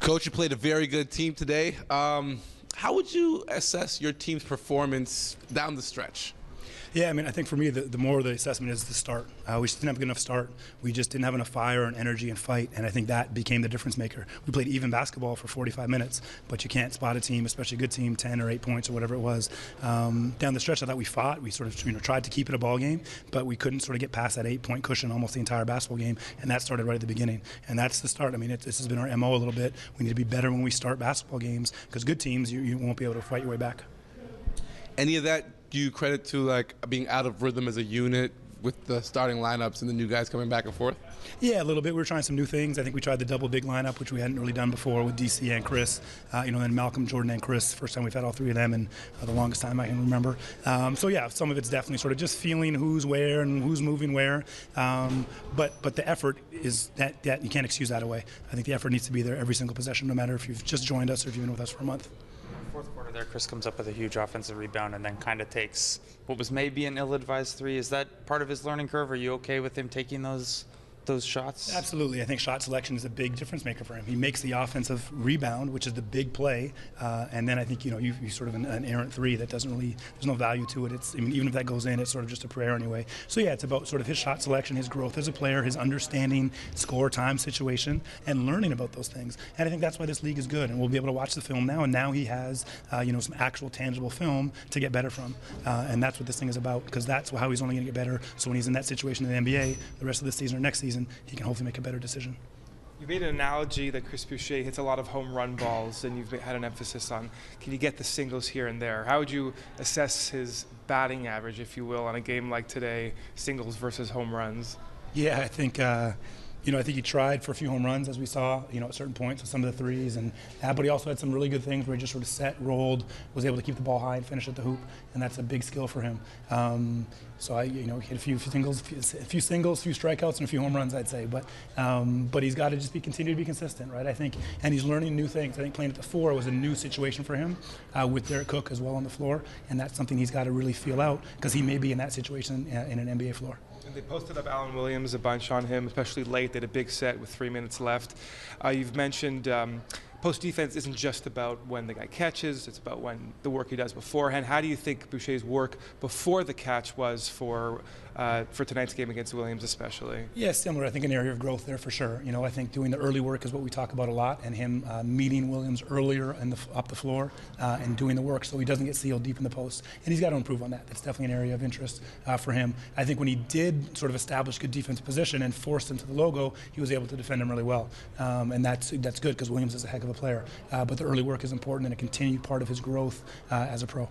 Coach, you played a very good team today. How would you assess your team's performance down the stretch? Yeah, I mean, I think for me, the more the assessment is the start. We just didn't have a good enough start. We just didn't have enough fire and energy and fight, and I think that became the difference maker. We played even basketball for 45 minutes, but you can't spot a team, especially a good team, 10 or 8 points or whatever it was. Down the stretch, I thought we fought. We sort of tried to keep it a ball game, but we couldn't sort of get past that 8-point cushion almost the entire basketball game, and that started right at the beginning. And that's the start. I mean, this has been our MO a little bit. We need to be better when we start basketball games, because good teams, you won't be able to fight your way back. Any of that do you credit to like being out of rhythm as a unit with the starting lineups and the new guys coming back and forth? Yeah, a little bit. We were trying some new things. I think we tried the double big lineup, which we hadn't really done before with DC and Chris. Then Malcolm, Jordan, and Chris. First time we've had all three of them in the longest time I can remember. So yeah, some of it's definitely sort of just feeling who's where and who's moving where. But the effort is that you can't excuse that away. I think the effort needs to be there every single possession, no matter if you've just joined us or if you've been with us for a month. Fourth quarter there, Chris comes up with a huge offensive rebound and then kind of takes what was maybe an ill-advised three. Is that part of his learning curve? Are you okay with him taking those shots? Absolutely. I think shot selection is a big difference maker for him. He makes the offensive rebound, which is the big play, and then I think you sort of an errant three that doesn't really, there's no value to it. Even if that goes in, it's sort of just a prayer anyway. So yeah, it's about sort of his shot selection, his growth as a player, his understanding score time situation, and learning about those things. And I think that's why this league is good, and we'll be able to watch the film now. And now he has some actual tangible film to get better from, and that's what this thing is about, because that's how he's only going to get better. So when he's in that situation in the NBA, the rest of the season or next season, he can hopefully make a better decision. You made an analogy that Chris Boucher hits a lot of home run balls, and you've had an emphasis on can you get the singles here and there. How would you assess his batting average, if you will, on a game like today, singles versus home runs? Yeah, I think I think he tried for a few home runs, as we saw, at certain points with some of the threes, but he also had some really good things where he just sort of set, rolled, was able to keep the ball high and finish at the hoop, and that's a big skill for him. So he hit a few singles, few strikeouts, and a few home runs, I'd say. But he's got to just continue to be consistent, right? I think, and he's learning new things. I think playing at the 4 was a new situation for him with Derek Cook as well on the floor, and that's something he's got to really feel out, because he may be in that situation in an NBA floor. And they posted up Alan Williams a bunch on him, especially late. They had a big set with 3 minutes left. You've mentioned post defense isn't just about when the guy catches, it's about when the work he does beforehand. How do you think Boucher's work before the catch was for tonight's game against Williams especially? Yeah, similar. I think an area of growth there for sure. I think doing the early work is what we talk about a lot, and him meeting Williams earlier up the floor and doing the work so he doesn't get sealed deep in the post. And he's got to improve on that. That's definitely an area of interest for him. I think when he did sort of establish good defensive position and forced him to the logo, he was able to defend him really well. And that's good, because Williams is a heck of a player. But the early work is important and a continued part of his growth as a pro.